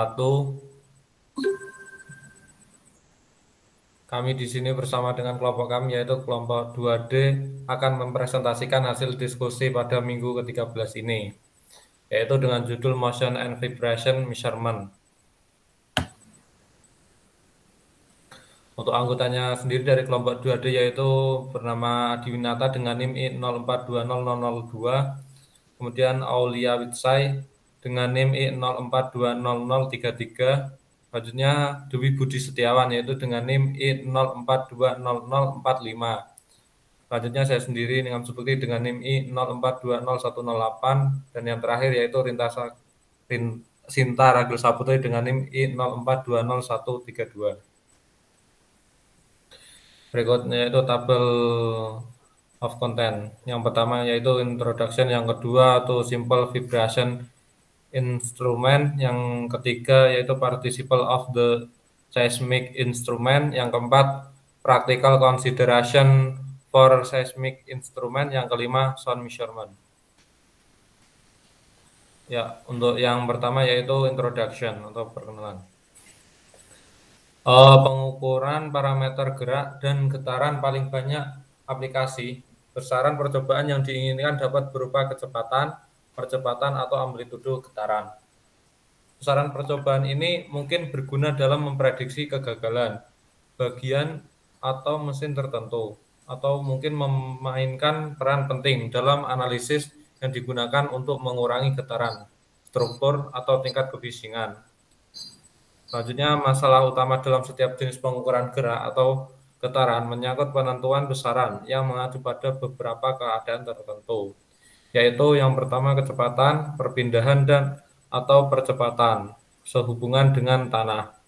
Satu, kami di sini bersama dengan kelompok kami yaitu kelompok 2D akan mempresentasikan hasil diskusi pada minggu ke-13 ini, yaitu dengan judul Motion and Vibration Measurement. Untuk anggotanya sendiri dari kelompok 2D yaitu bernama Adi Winata dengan NIM I04200002, kemudian Aulia Witsai dengan NIM I04200033, selanjutnya Dewi Budi Setiawan yaitu dengan NIM I04200045. Selanjutnya saya sendiri dengan Subekti dengan NIM I04200108, dan yang terakhir yaitu Sinta Ragil Saputri dengan NIM I04200132. Berikutnya itu tabel of content. Yang pertama yaitu introduction, yang kedua itu simple vibration instrument, yang ketiga yaitu participle of the seismic instrument, yang keempat practical consideration for seismic instrument, yang kelima sound measurement. Ya, untuk yang pertama yaitu introduction atau perkenalan. Pengukuran parameter gerak dan getaran paling banyak aplikasi. Besaran percobaan yang diinginkan dapat berupa kecepatan, percepatan, atau amplitudo getaran. Besaran percobaan ini mungkin berguna dalam memprediksi kegagalan bagian atau mesin tertentu, atau mungkin memainkan peran penting dalam analisis yang digunakan untuk mengurangi getaran, struktur, atau tingkat kebisingan. Selanjutnya, masalah utama dalam setiap jenis pengukuran gerak atau getaran menyangkut penentuan besaran yang mengacu pada beberapa keadaan tertentu, yaitu yang pertama kecepatan, perpindahan dan atau percepatan sehubungan dengan tanah.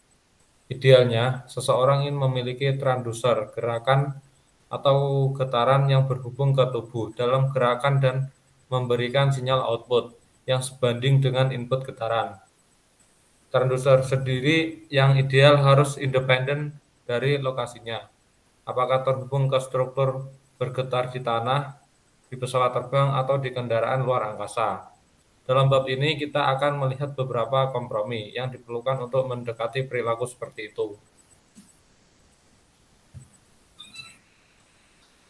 Idealnya, seseorang ingin memiliki transducer gerakan atau getaran yang berhubung ke tubuh dalam gerakan dan memberikan sinyal output yang sebanding dengan input getaran. Transducer sendiri yang ideal harus independen dari lokasinya, apakah terhubung ke struktur bergetar di tanah, di pesawat terbang, atau di kendaraan luar angkasa. Dalam bab ini kita akan melihat beberapa kompromi yang diperlukan untuk mendekati perilaku seperti itu.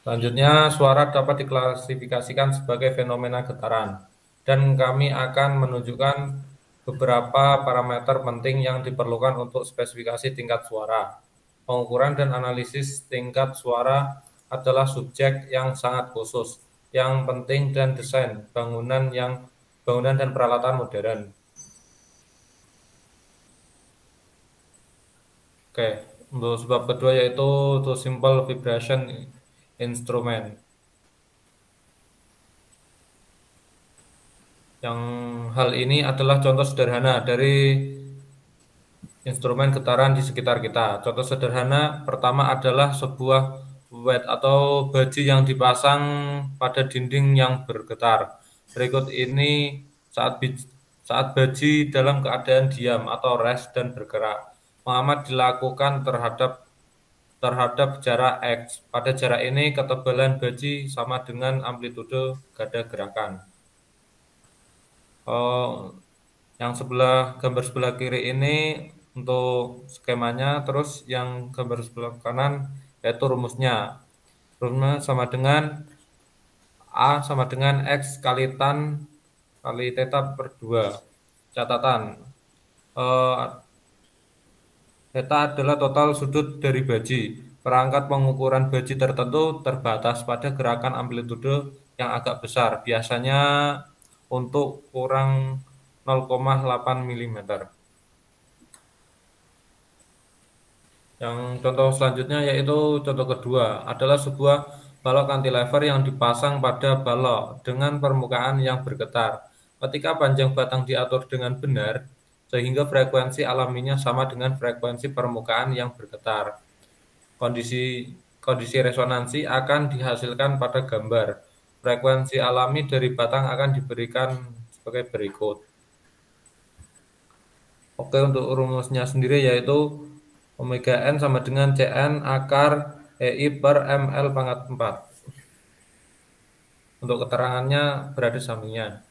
Selanjutnya, suara dapat diklasifikasikan sebagai fenomena getaran, dan kami akan menunjukkan beberapa parameter penting yang diperlukan untuk spesifikasi tingkat suara. Pengukuran dan analisis tingkat suara adalah subjek yang sangat khusus, yang penting, dan desain bangunan dan peralatan modern. Oke, untuk sebab kedua yaitu to simple vibration instrument. Yang hal ini adalah contoh sederhana dari instrumen getaran di sekitar kita. Contoh sederhana pertama adalah sebuah wet atau baji yang dipasang pada dinding yang bergetar. Berikut ini saat baji dalam keadaan diam atau rest dan bergerak. Pengamat dilakukan terhadap jarak X. Pada jarak ini ketebalan baji sama dengan amplitude gada gerakan. Yang gambar sebelah kiri ini untuk skemanya, terus yang gambar sebelah kanan yaitu rumusnya. Rumusnya sama dengan A sama dengan X kali tan kali theta per 2. Catatan, theta adalah total sudut dari baji. Perangkat pengukuran baji tertentu terbatas pada gerakan amplitude yang agak besar, biasanya untuk kurang 0,8 mm. Yang contoh selanjutnya yaitu contoh kedua adalah sebuah balok cantilever yang dipasang pada balok dengan permukaan yang bergetar. Ketika panjang batang diatur dengan benar, sehingga frekuensi alaminya sama dengan frekuensi permukaan yang bergetar. Kondisi resonansi akan dihasilkan pada gambar. Frekuensi alami dari batang akan diberikan sebagai berikut. Oke, untuk rumusnya sendiri yaitu omega n sama dengan Cn akar EI per ml pangkat 4. Untuk keterangannya berada sampingnya.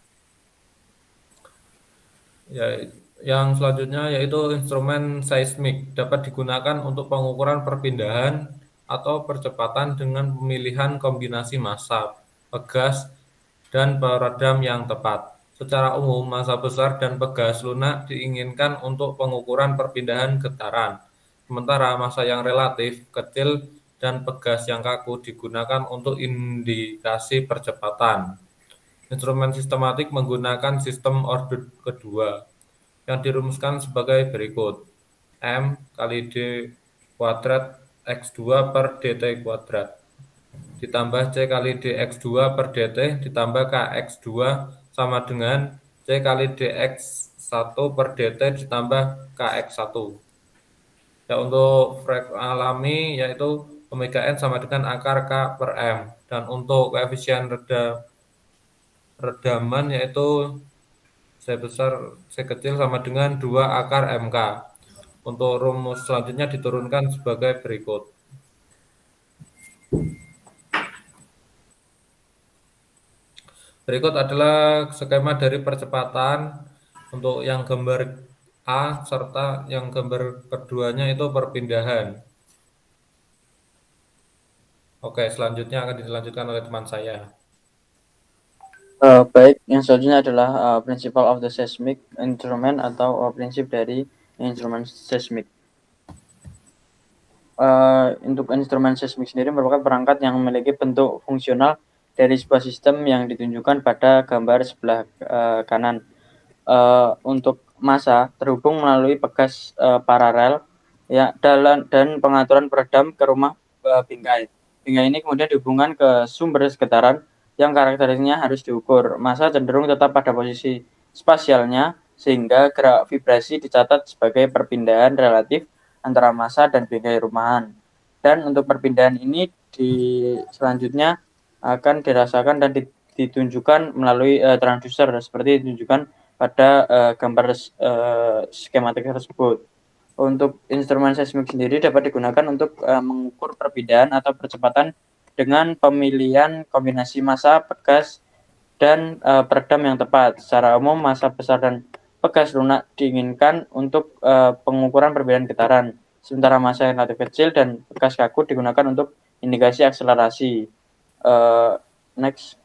Yang selanjutnya yaitu instrumen seismik dapat digunakan untuk pengukuran perpindahan atau percepatan dengan pemilihan kombinasi massa, pegas, dan peredam yang tepat. Secara umum, massa besar dan pegas lunak diinginkan untuk pengukuran perpindahan getaran, sementara massa yang relatif kecil dan pegas yang kaku digunakan untuk indikasi percepatan. Instrumen sistematik menggunakan sistem orde kedua yang dirumuskan sebagai berikut. M kali D kuadrat X2 per DT kuadrat ditambah C kali DX2 per DT ditambah KX2 sama dengan C kali DX1 per DT ditambah KX1. Ya, untuk frekuensi alami yaitu omega N sama dengan akar K per M. Dan untuk koefisien redaman yaitu C besar C kecil sama dengan 2 akar MK. Untuk rumus selanjutnya diturunkan sebagai berikut. Berikut adalah skema dari percepatan untuk yang gambar A serta yang gambar keduanya itu perpindahan. Oke, selanjutnya akan dilanjutkan oleh teman saya. Baik, yang selanjutnya adalah principle of the seismic instrument atau prinsip dari instrumen seismik. Untuk instrumen seismik sendiri merupakan perangkat yang memiliki bentuk fungsional dari sebuah sistem yang ditunjukkan pada gambar sebelah kanan. Untuk massa terhubung melalui pegas paralel ya dan pengaturan peredam ke rumah bingkai. Bingkai ini kemudian dihubungkan ke sumber getaran yang karakteristiknya harus diukur. Massa cenderung tetap pada posisi spasialnya sehingga gerak vibrasi dicatat sebagai perpindahan relatif antara massa dan bingkai rumahan. Dan untuk perpindahan ini selanjutnya akan dirasakan dan ditunjukkan melalui transducer seperti ditunjukkan pada gambar skematik tersebut. Untuk instrumen seismik sendiri dapat digunakan untuk mengukur perpindahan atau percepatan dengan pemilihan kombinasi massa, pegas, dan peredam yang tepat. Secara umum, massa besar dan pegas lunak diinginkan untuk pengukuran perbedaan getaran, sementara massa yang relatif kecil dan pegas kaku digunakan untuk indikasi akselerasi. Next.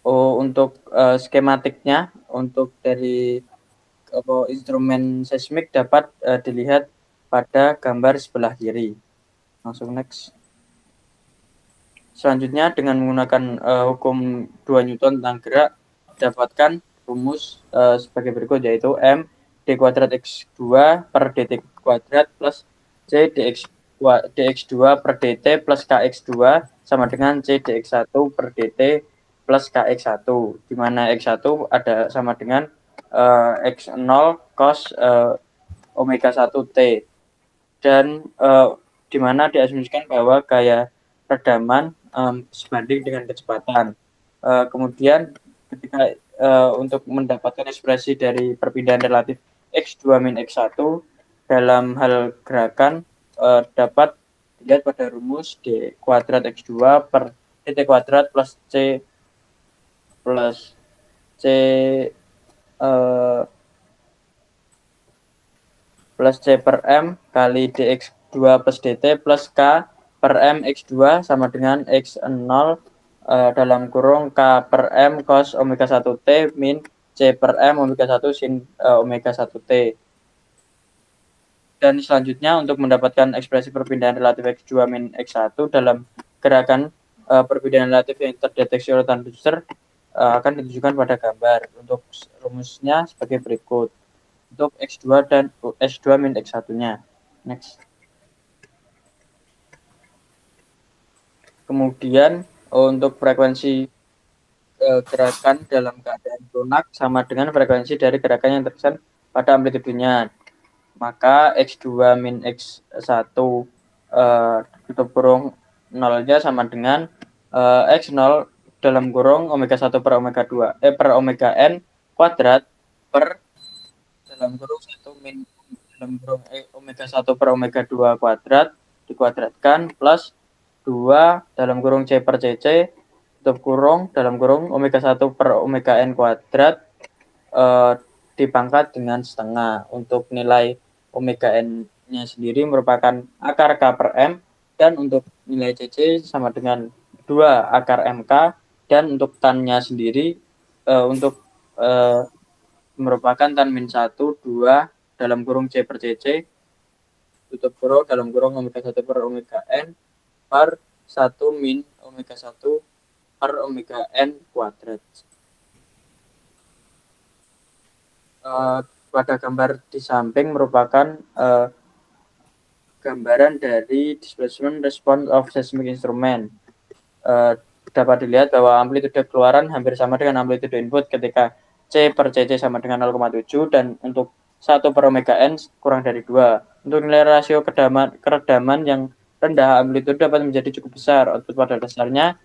Untuk skematiknya, untuk dari instrumen seismik dapat dilihat pada gambar sebelah kiri. Langsung next. Selanjutnya dengan menggunakan hukum 2 Newton tentang gerak, dapatkan rumus sebagai berikut, yaitu M d kuadrat X2 per dt kuadrat plus C dx2 per dt plus kx2 sama dengan C dx1 per dt plus kx1, di mana x1 ada sama dengan x0 cos omega 1 t, dan di mana diasumsikan bahwa gaya redaman sebanding dengan kecepatan. Kemudian ketika untuk mendapatkan ekspresi dari perpindahan relatif X2 min X1 dalam hal gerakan dapat dilihat pada rumus D kuadrat X2 per dt kuadrat plus C plus C per M kali dx2 plus dt plus K per M X2 sama dengan X0 dalam kurung K per M cos omega 1 T min C per M omega 1 sin omega 1 T. Dan selanjutnya untuk mendapatkan ekspresi perpindahan relatif X2 min X1 dalam gerakan perpindahan relatif yang terdeteksi oleh transducer akan ditunjukkan pada gambar. Untuk rumusnya sebagai berikut. Untuk X2 dan X2 min X1-nya. Next. Kemudian untuk frekuensi gerakan dalam keadaan lunak sama dengan frekuensi dari gerakan yang terkesan pada amplitudenya. Maka X2 min X1 tutup kurung 0-nya sama dengan X0 dalam kurung omega 1 per omega 2 per omega n kuadrat per dalam kurung 1 min dalam kurung omega 1 per omega 2 kuadrat dikuadratkan plus 2 dalam kurung C per CC tutup kurung dalam kurung omega 1 per omega n kuadrat dipangkat dengan setengah. Untuk nilai omega N-nya sendiri merupakan akar K per M, dan untuk nilai CC sama dengan 2 akar MK, dan untuk tan-nya sendiri untuk merupakan tan min 1, 2 dalam kurung C per CC, tutup kurung dalam kurung omega 1 per omega N per 1 min omega 1 per omega N kuadrat. Pada gambar di samping merupakan gambaran dari displacement response of seismic instrument. Dapat dilihat bahwa amplitude keluaran hampir sama dengan amplitude input ketika C per CC sama dengan 0,7, dan untuk 1 per omega N kurang dari 2. Untuk nilai rasio keredaman yang rendah, amplitude dapat menjadi cukup besar. Output pada dasarnya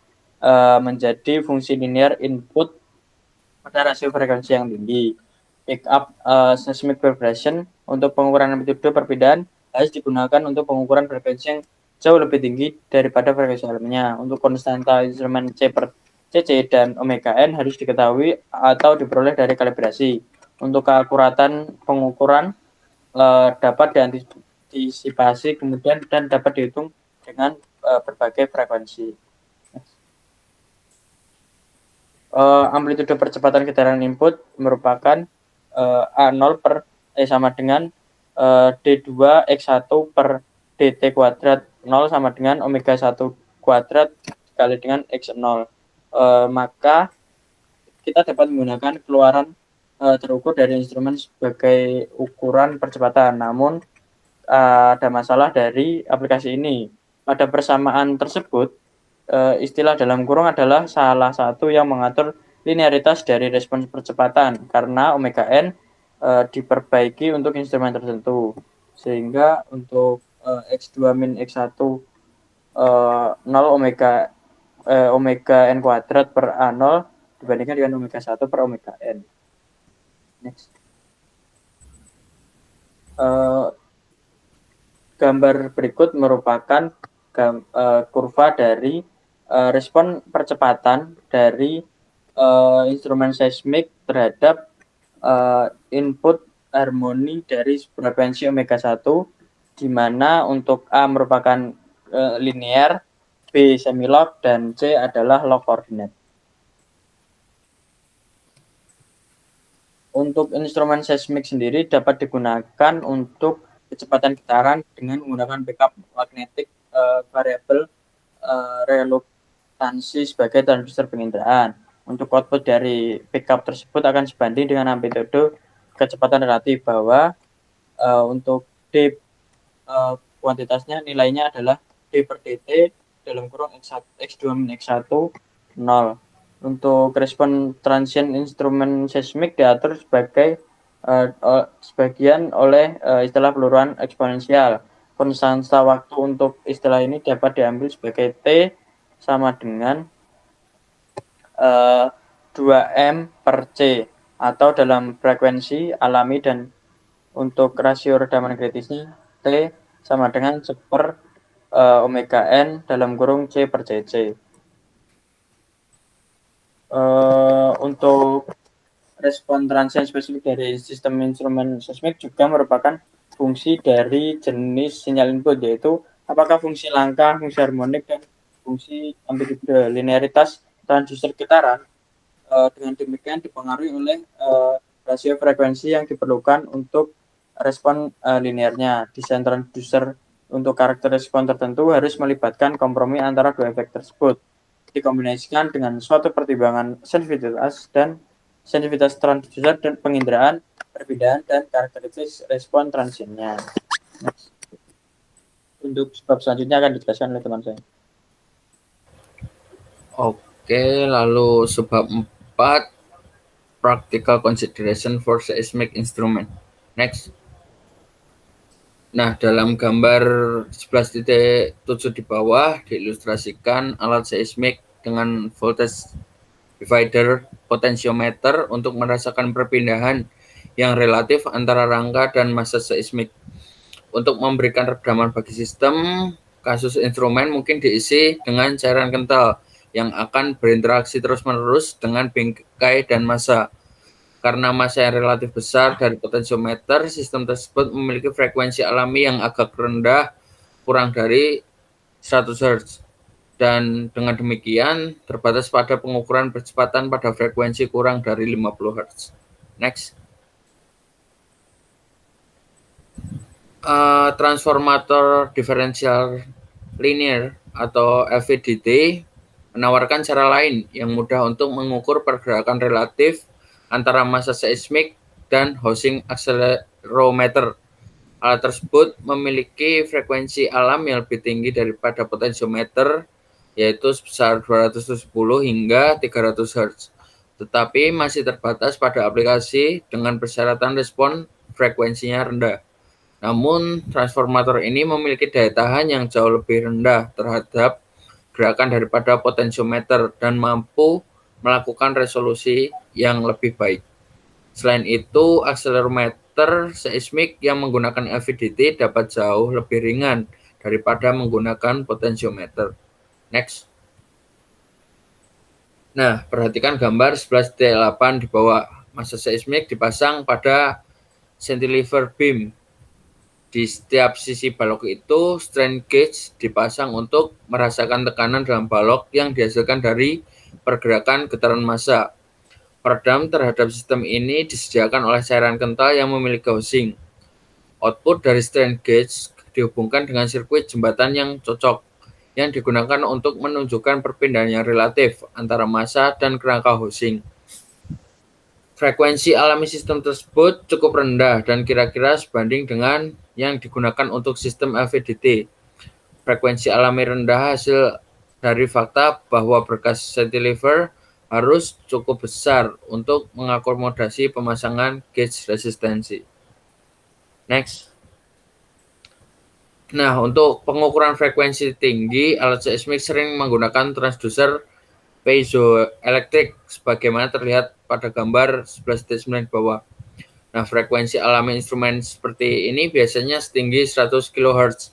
menjadi fungsi linear input pada rasio frekuensi yang tinggi. Pick up seismic vibration untuk pengukuran amplitude perpindahan harus digunakan untuk pengukuran frekuensi yang jauh lebih tinggi daripada frekuensi alamiah. Untuk konstanta instrumen C per CC dan omega N harus diketahui atau diperoleh dari kalibrasi. Untuk keakuratan pengukuran dapat diantisipasi kemudian dan dapat dihitung dengan berbagai frekuensi. Amplitude percepatan getaran input merupakan A0 per sama dengan D2 X1 per DT kuadrat 0 sama dengan omega 1 kuadrat dikali dengan X0. Maka kita dapat menggunakan keluaran terukur dari instrumen sebagai ukuran percepatan. Namun ada masalah dari aplikasi ini. Pada persamaan tersebut, istilah dalam kurung adalah salah satu yang mengatur linearitas dari respons percepatan, karena omega N diperbaiki untuk instrumen tertentu, sehingga untuk X2 min X1 0 omega N kuadrat per A0 dibandingkan dengan omega 1 per omega N. Next. Gambar berikut merupakan kurva dari respon percepatan dari instrumen seismik terhadap input harmoni dari frekuensi omega 1, di mana untuk A merupakan linear, B semilog, dan C adalah log koordinat. Untuk instrumen seismik sendiri dapat digunakan untuk kecepatan getaran dengan menggunakan backup magnetic variable reluktansi sebagai transducer penginderaan. Untuk output dari backup tersebut akan sebanding dengan amplitude kecepatan relatif, bahwa untuk D kuantitasnya nilainya adalah D per dt dalam kurung X2 min X1 0. Untuk respon transient instrumen seismik diatur sebagai sebagian oleh istilah peluruan eksponensial. Konstanta waktu untuk istilah ini dapat diambil sebagai T sama dengan 2M per C atau dalam frekuensi alami, dan untuk rasio redaman kritisnya T sama dengan 1 per omega N dalam kurung C per CC. Untuk respon transient spesifik dari sistem instrumen seismik juga merupakan fungsi dari jenis sinyal input, yaitu apakah fungsi langkah, fungsi harmonik, dan fungsi amplitude. Linearitas transducer getaran dengan demikian dipengaruhi oleh rasio frekuensi yang diperlukan untuk respon linearnya. Desain transducer untuk karakter respon tertentu harus melibatkan kompromi antara dua efek tersebut, dikombinasikan dengan suatu pertimbangan sensitivitas transducer dan penginderaan, perbedaan, dan karakteristik respon transientnya. Untuk bab selanjutnya akan dijelaskan oleh teman saya. Oke, lalu sebab 4, practical consideration for seismic instrument. Next. Nah, dalam gambar 11.7 di bawah diilustrasikan alat seismik dengan voltage divider potentiometer untuk merasakan perpindahan yang relatif antara rangka dan massa seismik. Untuk memberikan rekaman bagi sistem, kasus instrumen mungkin diisi dengan cairan kental yang akan berinteraksi terus-menerus dengan bingkai dan massa. Karena massa yang relatif besar dari potensiometer, sistem tersebut memiliki frekuensi alami yang agak rendah, kurang dari 100 Hz. Dan dengan demikian, terbatas pada pengukuran percepatan pada frekuensi kurang dari 50 Hz. Next. Transformator differential linear atau LVDT menawarkan cara lain yang mudah untuk mengukur pergerakan relatif antara massa seismik dan housing accelerometer. Alat tersebut memiliki frekuensi alam yang lebih tinggi daripada potensiometer, yaitu sebesar 270 hingga 300 Hz. Tetapi masih terbatas pada aplikasi dengan persyaratan respon frekuensinya rendah. Namun, transformator ini memiliki daya tahan yang jauh lebih rendah terhadap gerakan daripada potensiometer dan mampu melakukan resolusi yang lebih baik. Selain itu, akselerometer seismik yang menggunakan LVDT dapat jauh lebih ringan daripada menggunakan potensiometer. Next. Nah, perhatikan gambar 11.8 di bawah. Massa seismik dipasang pada cantilever beam. Di setiap sisi balok itu, strain gauge dipasang untuk merasakan tekanan dalam balok yang dihasilkan dari pergerakan getaran massa. Peredam terhadap sistem ini disediakan oleh cairan kental yang memiliki housing. Output dari strain gauge dihubungkan dengan sirkuit jembatan yang cocok, yang digunakan untuk menunjukkan perpindahan yang relatif antara massa dan kerangka housing. Frekuensi alami sistem tersebut cukup rendah dan kira-kira sebanding dengan yang digunakan untuk sistem LVDT. Frekuensi alami rendah hasil dari fakta bahwa berkas cantilever harus cukup besar untuk mengakomodasi pemasangan gauge resistensi. Next. Nah, untuk pengukuran frekuensi tinggi, alat seismik sering menggunakan transducer piezoelektrik sebagaimana terlihat pada gambar 11.9 di bawah. Nah, frekuensi alami instrumen seperti ini biasanya setinggi 100 kHz.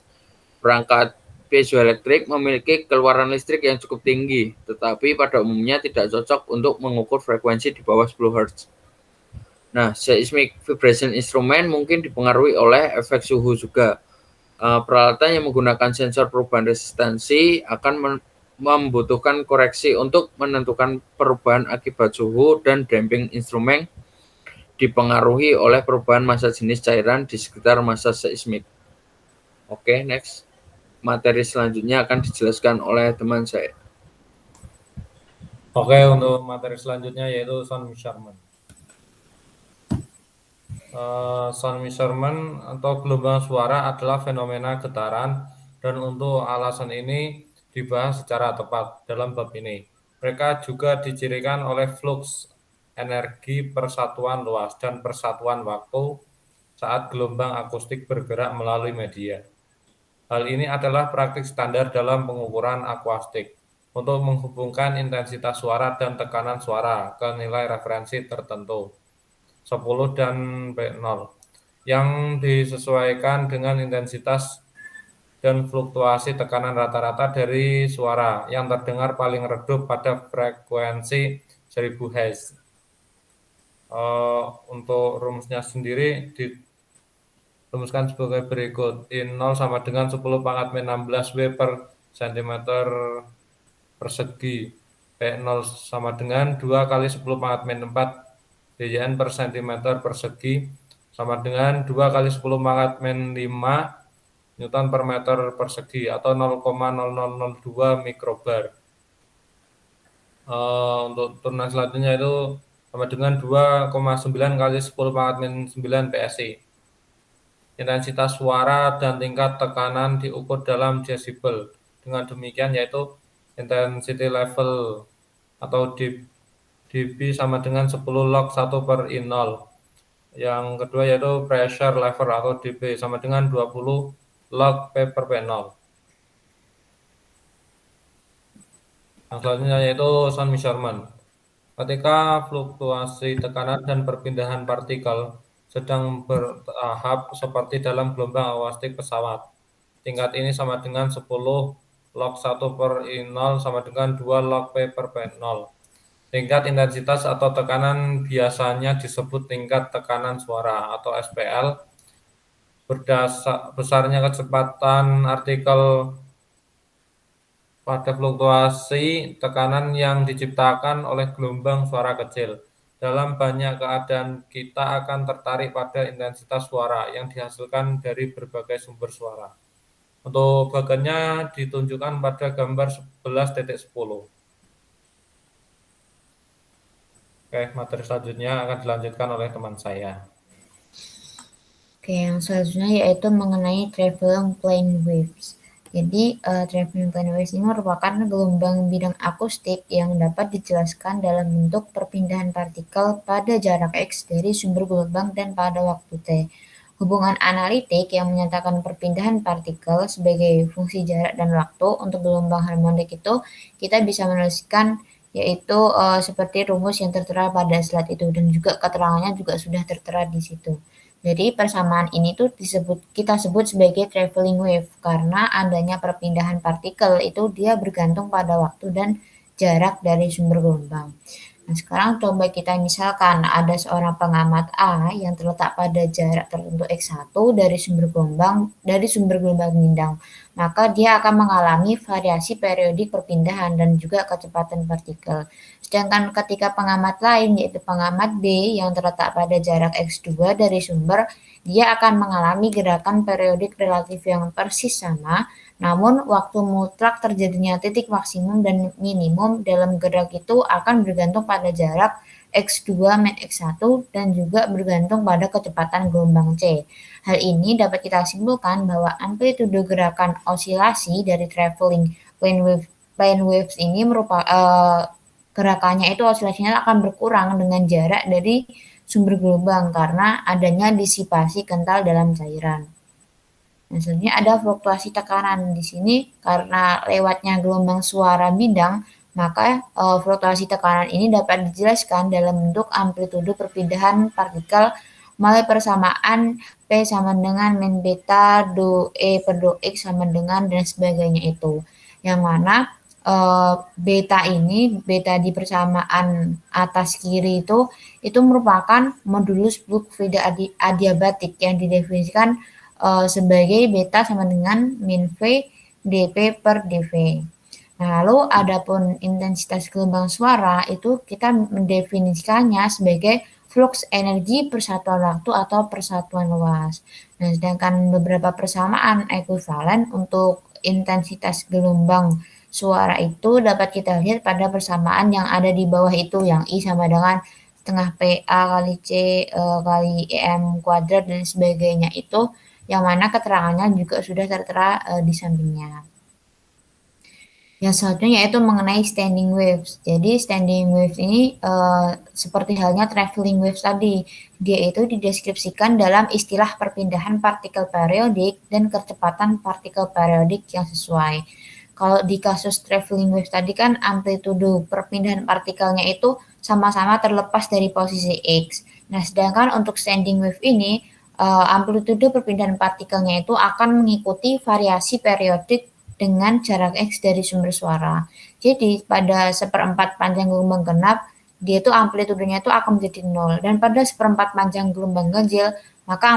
Perangkat piezoelektrik memiliki keluaran listrik yang cukup tinggi, tetapi pada umumnya tidak cocok untuk mengukur frekuensi di bawah 10 Hz. Nah, seismic vibration instrument mungkin dipengaruhi oleh efek suhu juga. Peralatan yang menggunakan sensor perubahan resistansi akan membutuhkan koreksi untuk menentukan perubahan akibat suhu, dan damping instrumen dipengaruhi oleh perubahan massa jenis cairan di sekitar massa seismik. Oke, next. Materi selanjutnya akan dijelaskan oleh teman saya. Oke, untuk materi selanjutnya yaitu sound measurement. Sound measurement atau gelombang suara adalah fenomena getaran, dan untuk alasan ini dibahas secara tepat dalam bab ini. Mereka juga dicirikan oleh flux energi persatuan luas dan persatuan waktu saat gelombang akustik bergerak melalui media. Hal ini adalah praktik standar dalam pengukuran akustik untuk menghubungkan intensitas suara dan tekanan suara ke nilai referensi tertentu, 10 dan P0, yang disesuaikan dengan intensitas dan fluktuasi tekanan rata-rata dari suara yang terdengar paling redup pada frekuensi 1000 Hz. Untuk rumusnya sendiri rumuskan sebagai berikut. I0 sama dengan 10 pangkat min 16 W per cm persegi. P0 sama dengan 2 kali 10 pangkat min 4 Dn per cm persegi, sama dengan 2 kali 10 pangkat min 5 Newton per meter persegi, atau 0,0002 mikrobar. Untuk turunan selanjutnya itu sama dengan 2,9 kali 10 pangkat min 9 PSI. Intensitas suara dan tingkat tekanan diukur dalam desibel. Dengan demikian yaitu intensity level atau dB sama dengan 10 log 1 per I0. Yang kedua yaitu pressure level atau dB sama dengan 20 log P per P0. Yang selanjutnya yaitu sound measurement. Ketika fluktuasi tekanan dan perpindahan partikel sedang bertahap seperti dalam gelombang akustik pesawat, tingkat ini sama dengan 10 log 1 per I0 sama dengan 2 log P per P0. Tingkat intensitas atau tekanan biasanya disebut tingkat tekanan suara atau SPL. Besarnya kecepatan artikel pada fluktuasi tekanan yang diciptakan oleh gelombang suara kecil. Dalam banyak keadaan kita akan tertarik pada intensitas suara yang dihasilkan dari berbagai sumber suara. Untuk bagannya ditunjukkan pada gambar 11.10. Oke, materi selanjutnya akan dilanjutkan oleh teman saya. Oke, yang selanjutnya yaitu mengenai traveling plane waves. Jadi, traveling plane waves ini merupakan gelombang bidang akustik yang dapat dijelaskan dalam bentuk perpindahan partikel pada jarak X dari sumber gelombang dan pada waktu T. Hubungan analitik yang menyatakan perpindahan partikel sebagai fungsi jarak dan waktu untuk gelombang harmonik itu kita bisa menuliskan yaitu seperti rumus yang tertera pada slide itu, dan juga keterangannya juga sudah tertera di situ. Jadi persamaan ini tuh kita sebut sebagai traveling wave karena adanya perpindahan partikel itu dia bergantung pada waktu dan jarak dari sumber gelombang. Nah, sekarang coba kita misalkan ada seorang pengamat A yang terletak pada jarak tertentu X1 dari sumber gelombang bintang. Maka dia akan mengalami variasi periodik perpindahan dan juga kecepatan partikel. Sedangkan ketika pengamat lain yaitu pengamat B yang terletak pada jarak X2 dari sumber, dia akan mengalami gerakan periodik relatif yang persis sama, namun waktu mutlak terjadinya titik maksimum dan minimum dalam gerak itu akan bergantung pada jarak X2 min X1 dan juga bergantung pada kecepatan gelombang C. Hal ini dapat kita simpulkan bahwa amplitude gerakan osilasi dari traveling plane waves ini gerakannya itu osilasinya akan berkurang dengan jarak dari sumber gelombang karena adanya disipasi kental dalam cairan. Nah, selanjutnya ada fluktuasi tekanan di sini karena lewatnya gelombang suara bidang, maka fluktuasi tekanan ini dapat dijelaskan dalam bentuk amplitude perpindahan partikel melalui persamaan P sama dengan min beta do E per do X sama dengan dan sebagainya itu. Yang mana beta di persamaan atas kiri itu merupakan modulus Brook-Friedel adiabatik yang didefinisikan sebagai beta sama dengan min V dP per dV. Nah, lalu adapun intensitas gelombang suara itu kita mendefinisikannya sebagai flux energi persatuan waktu atau persatuan luas. Nah, sedangkan beberapa persamaan ekuivalen untuk intensitas gelombang suara itu dapat kita lihat pada persamaan yang ada di bawah itu, yang I sama dengan setengah PA kali C kali EM kuadrat dan sebagainya itu, yang mana keterangannya juga sudah tertera di sampingnya. Yang selanjutnya yaitu mengenai standing waves. Jadi standing waves ini seperti halnya traveling waves tadi. Dia itu dideskripsikan dalam istilah perpindahan partikel periodik dan kecepatan partikel periodik yang sesuai. Kalau di kasus traveling waves tadi kan amplitude perpindahan partikelnya itu sama-sama terlepas dari posisi X. Nah, sedangkan untuk standing wave ini amplitude perpindahan partikelnya itu akan mengikuti variasi periodik dengan jarak X dari sumber suara. Jadi pada seperempat panjang gelombang genap, dia itu amplitudenya itu akan menjadi 0. Dan pada seperempat panjang gelombang ganjil, maka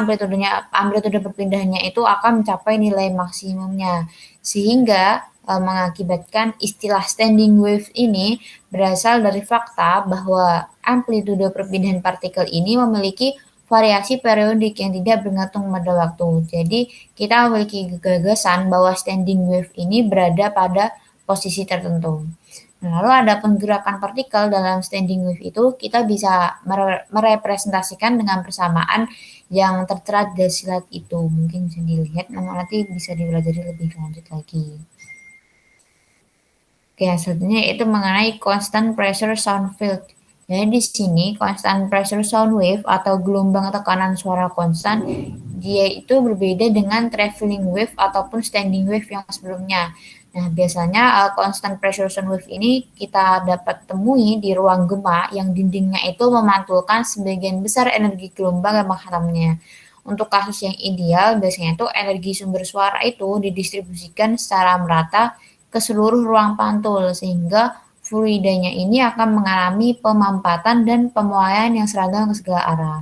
amplitude perpindahannya itu akan mencapai nilai maksimumnya. Sehingga mengakibatkan istilah standing wave ini berasal dari fakta bahwa amplitude perpindahan partikel ini memiliki variasi periodik yang tidak bergantung pada waktu. Jadi kita memiliki gagasan bahwa standing wave ini berada pada posisi tertentu. Nah, lalu ada gerakan partikel dalam standing wave itu kita bisa merepresentasikan dengan persamaan yang tertera di slide itu. Mungkin bisa dilihat, nanti bisa dipelajari lebih lanjut lagi. Oke, selanjutnya itu mengenai constant pressure sound field. Jadi di sini constant pressure sound wave atau gelombang tekanan suara konstan, dia itu berbeda dengan traveling wave ataupun standing wave yang sebelumnya. Nah, biasanya constant pressure sound wave ini kita dapat temui di ruang gema yang dindingnya itu memantulkan sebagian besar energi gelombang yang menghantamnya. Untuk kasus yang ideal, biasanya itu energi sumber suara itu didistribusikan secara merata ke seluruh ruang pantul sehingga fluidanya ini akan mengalami pemampatan dan pemuaian yang seragam ke segala arah.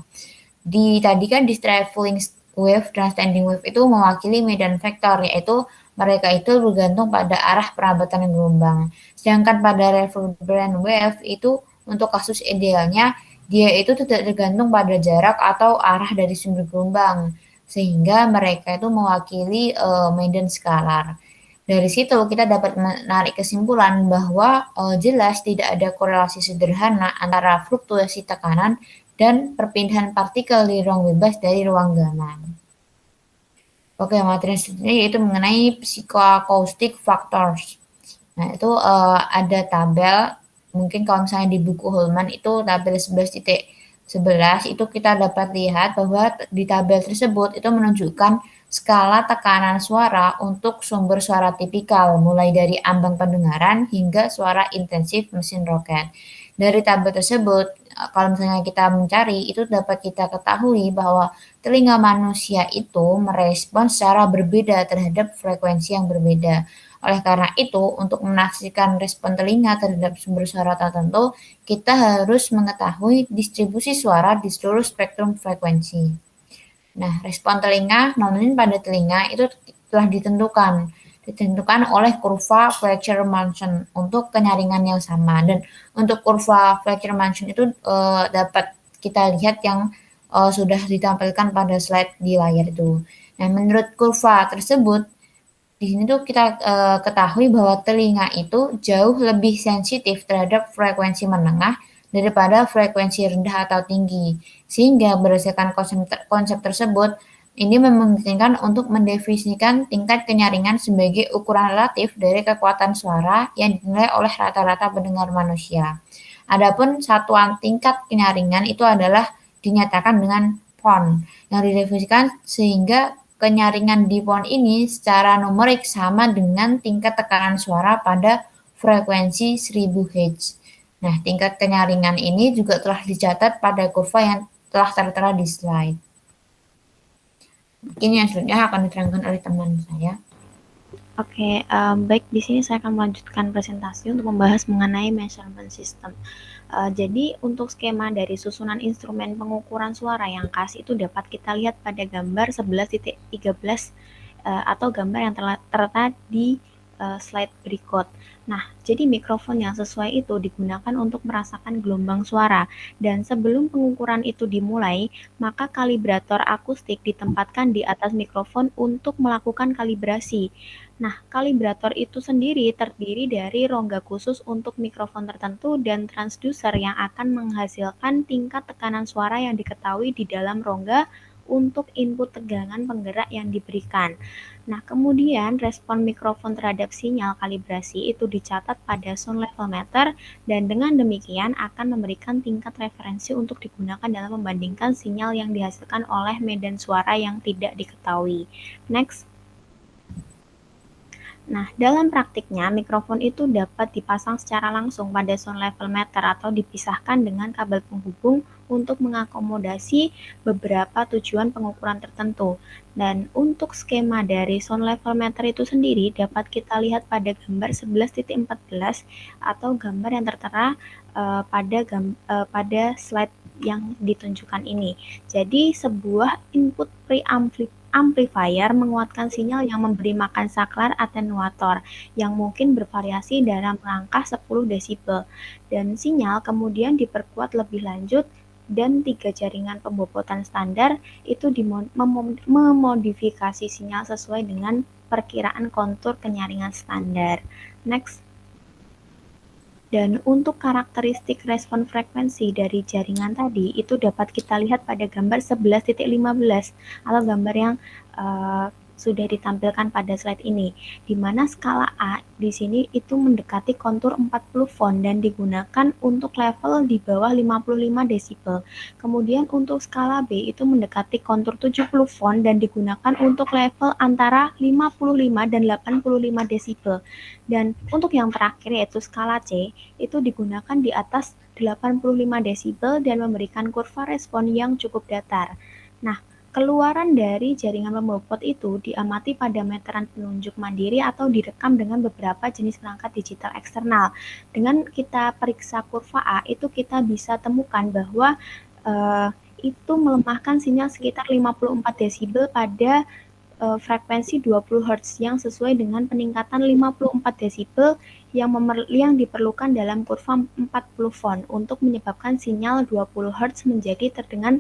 Tadi kan di traveling wave dan standing wave itu mewakili medan vektor, yaitu mereka itu bergantung pada arah perabatan gelombang. Sedangkan pada reverberant wave itu untuk kasus idealnya dia itu tidak tergantung pada jarak atau arah dari sumber gelombang, sehingga mereka itu mewakili medan skalar. Dari situ kita dapat menarik kesimpulan bahwa jelas tidak ada korelasi sederhana antara fluktuasi tekanan dan perpindahan partikel di ruang bebas dari ruang gaman. Oke, materi selanjutnya yaitu mengenai psychoacoustic factors. Nah, itu ada tabel, mungkin kalau misalnya di buku Holman itu tabel 11.11 itu kita dapat lihat bahwa di tabel tersebut itu menunjukkan skala tekanan suara untuk sumber suara tipikal, mulai dari ambang pendengaran hingga suara intensif mesin roket. Dari tabel tersebut, kalau misalnya kita mencari, itu dapat kita ketahui bahwa telinga manusia itu merespon secara berbeda terhadap frekuensi yang berbeda. Oleh karena itu, untuk menafsirkan respon telinga terhadap sumber suara tertentu, kita harus mengetahui distribusi suara di seluruh spektrum frekuensi. Nah, respon telinga nonin pada telinga itu telah ditentukan oleh kurva Fletcher-Manson untuk kenyaringan yang sama, dan untuk kurva Fletcher-Manson itu dapat kita lihat yang sudah ditampilkan pada slide di layar itu. Nah, menurut kurva tersebut di sini tuh kita ketahui bahwa telinga itu jauh lebih sensitif terhadap frekuensi menengah daripada frekuensi rendah atau tinggi. Sehingga berdasarkan konsep tersebut, ini memungkinkan untuk mendefinisikan tingkat kenyaringan sebagai ukuran relatif dari kekuatan suara yang dinilai oleh rata-rata pendengar manusia. Adapun satuan tingkat kenyaringan itu adalah dinyatakan dengan PON, yang didefinisikan sehingga kenyaringan di PON ini secara numerik sama dengan tingkat tekanan suara pada frekuensi 1000 Hz. Nah, tingkat kenyaringan ini juga telah dicatat pada kurva yang telah tertera di slide. Mungkin yang selanjutnya akan diterangkan oleh teman saya. Oke, baik, di sini saya akan melanjutkan presentasi untuk membahas mengenai measurement system. Jadi untuk skema dari susunan instrumen pengukuran suara yang khas itu dapat kita lihat pada gambar 11.13 atau gambar yang terletak di slide berikut. Nah, jadi mikrofon yang sesuai itu digunakan untuk merasakan gelombang suara, dan sebelum pengukuran itu dimulai, maka kalibrator akustik ditempatkan di atas mikrofon untuk melakukan kalibrasi. Nah, kalibrator itu sendiri terdiri dari rongga khusus untuk mikrofon tertentu dan transducer yang akan menghasilkan tingkat tekanan suara yang diketahui di dalam rongga untuk input tegangan penggerak yang diberikan. Nah, kemudian respon mikrofon terhadap sinyal kalibrasi itu dicatat pada sound level meter, dan dengan demikian akan memberikan tingkat referensi untuk digunakan dalam membandingkan sinyal yang dihasilkan oleh medan suara yang tidak diketahui. Next. Nah, dalam praktiknya, mikrofon itu dapat dipasang secara langsung pada sound level meter atau dipisahkan dengan kabel penghubung untuk mengakomodasi beberapa tujuan pengukuran tertentu. Dan untuk skema dari sound level meter itu sendiri dapat kita lihat pada gambar 11.14 atau gambar yang tertera pada slide yang ditunjukkan ini. Jadi, sebuah input amplifier menguatkan sinyal yang memberi makan saklar atenuator yang mungkin bervariasi dalam rangka 10 desibel, dan sinyal kemudian diperkuat lebih lanjut, dan 3 jaringan pembobotan standar itu memodifikasi sinyal sesuai dengan perkiraan kontur kenyaringan standar. Next. Dan untuk karakteristik respon frekuensi dari jaringan tadi itu dapat kita lihat pada gambar 11.15 atau gambar yang sudah ditampilkan pada slide ini, di mana skala A di sini itu mendekati kontur 40 volt dan digunakan untuk level di bawah 55 desibel. Kemudian untuk skala B itu mendekati kontur 70 volt dan digunakan untuk level antara 55 dan 85 desibel. Dan untuk yang terakhir yaitu skala C itu digunakan di atas 85 desibel dan memberikan kurva respon yang cukup datar. Nah, Keluaran dari jaringan pembobot itu diamati pada meteran penunjuk mandiri atau direkam dengan beberapa jenis perangkat digital eksternal. Dengan kita periksa kurva A, itu kita bisa temukan bahwa itu melemahkan sinyal sekitar 54 desibel pada frekuensi 20 Hz yang sesuai dengan peningkatan 54 desibel yang diperlukan dalam kurva 40 volt untuk menyebabkan sinyal 20 Hz menjadi terdengar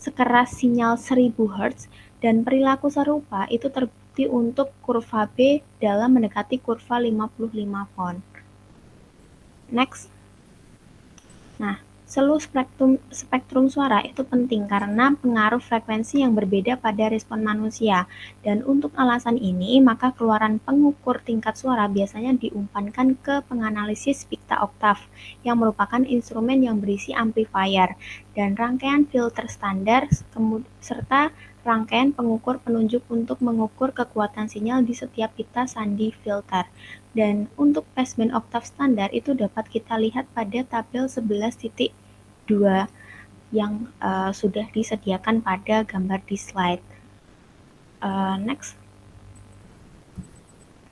sekeras sinyal 1000 Hz, dan perilaku serupa itu terbukti untuk kurva B dalam mendekati kurva 55 volt. Next. Nah, seluruh spektrum suara itu penting karena pengaruh frekuensi yang berbeda pada respon manusia. Dan untuk alasan ini, maka keluaran pengukur tingkat suara biasanya diumpankan ke penganalisis picta octave, yang merupakan instrumen yang berisi amplifier dan rangkaian filter standar serta rangkaian pengukur penunjuk untuk mengukur kekuatan sinyal di setiap pita sandi filter. Dan untuk passband oktav standar itu dapat kita lihat pada tabel 11.2 yang sudah disediakan pada gambar di slide. Next.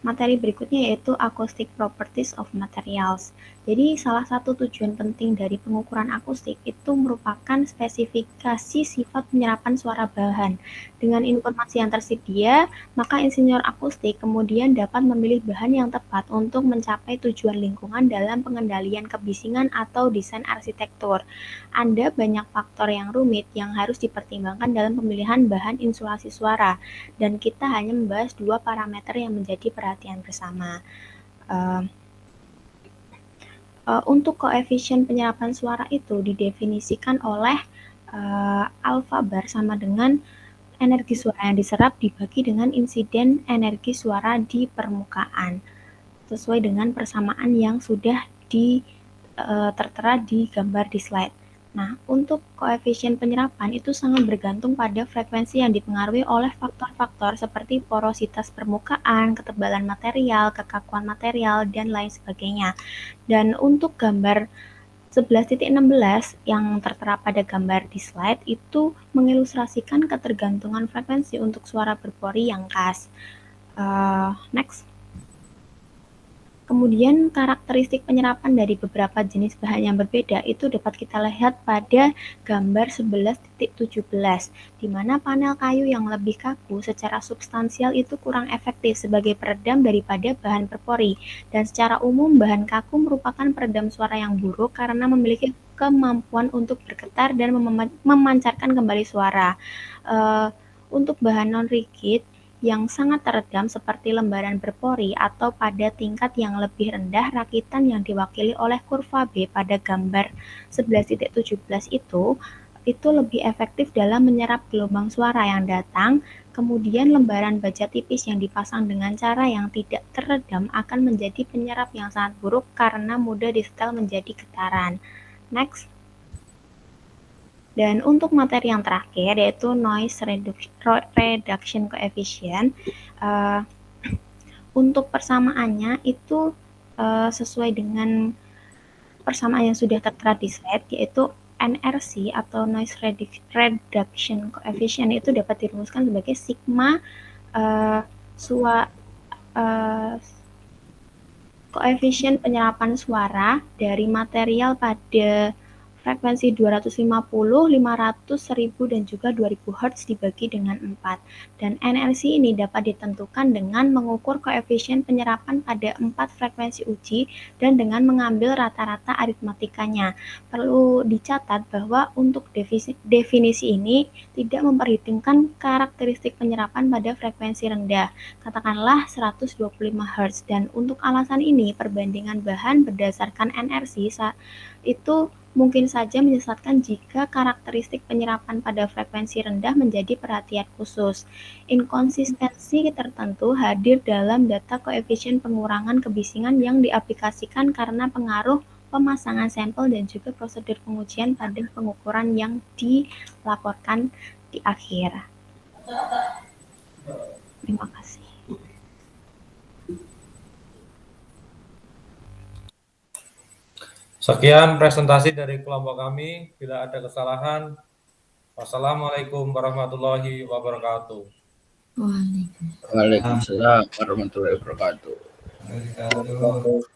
Materi berikutnya yaitu Acoustic Properties of Materials. Jadi salah satu tujuan penting dari pengukuran akustik itu merupakan spesifikasi sifat penyerapan suara bahan. Dengan informasi yang tersedia, maka insinyur akustik kemudian dapat memilih bahan yang tepat untuk mencapai tujuan lingkungan dalam pengendalian kebisingan atau desain arsitektur. Ada banyak faktor yang rumit yang harus dipertimbangkan dalam pemilihan bahan insulasi suara, dan kita hanya membahas 2 parameter yang menjadi perhatian bersama. Untuk koefisien penyerapan suara itu didefinisikan oleh alfa bar sama dengan energi suara yang diserap dibagi dengan insiden energi suara di permukaan, sesuai dengan persamaan yang sudah tertera di gambar di slide. Nah, untuk koefisien penyerapan itu sangat bergantung pada frekuensi yang dipengaruhi oleh faktor-faktor seperti porositas permukaan, ketebalan material, kekakuan material, dan lain sebagainya. Dan untuk gambar 11.16 yang tertera pada gambar di slide itu mengilustrasikan ketergantungan frekuensi untuk suara berpori yang khas. Next. Kemudian karakteristik penyerapan dari beberapa jenis bahan yang berbeda itu dapat kita lihat pada gambar 11.17, di mana panel kayu yang lebih kaku secara substansial itu kurang efektif sebagai peredam daripada bahan berpori, dan secara umum bahan kaku merupakan peredam suara yang buruk karena memiliki kemampuan untuk bergetar dan memancarkan kembali suara. Untuk bahan non-rigid yang sangat teredam seperti lembaran berpori atau pada tingkat yang lebih rendah, rakitan yang diwakili oleh kurva B pada gambar 11.17 itu lebih efektif dalam menyerap gelombang suara yang datang. Kemudian lembaran baja tipis yang dipasang dengan cara yang tidak teredam akan menjadi penyerap yang sangat buruk karena mudah disetel menjadi getaran. Next. Dan untuk materi yang terakhir yaitu noise reduction coefficient, untuk persamaannya itu sesuai dengan persamaan yang sudah tertera di slide, yaitu NRC atau noise reduction coefficient itu dapat dirumuskan sebagai sigma koefisien penyerapan suara dari material pada frekuensi 250, 500, 1000, dan juga 2000 Hz dibagi dengan 4. Dan NRC ini dapat ditentukan dengan mengukur koefisien penyerapan pada 4 frekuensi uji dan dengan mengambil rata-rata aritmatikanya. Perlu dicatat bahwa untuk definisi ini tidak memperhitungkan karakteristik penyerapan pada frekuensi rendah, katakanlah 125 Hz. Dan untuk alasan ini, perbandingan bahan berdasarkan NRC itu mungkin saja menyesatkan jika karakteristik penyerapan pada frekuensi rendah menjadi perhatian khusus. Inkonsistensi tertentu hadir dalam data koefisien pengurangan kebisingan yang diaplikasikan karena pengaruh pemasangan sampel dan juga prosedur pengujian pada pengukuran yang dilaporkan di akhir. Terima kasih. Sekian presentasi dari kelompok kami. Bila ada kesalahan, Wassalamualaikum warahmatullahi wabarakatuh. Waalaikumsalam. Waalaikumsalam warahmatullahi wabarakatuh. Wabarakatuh.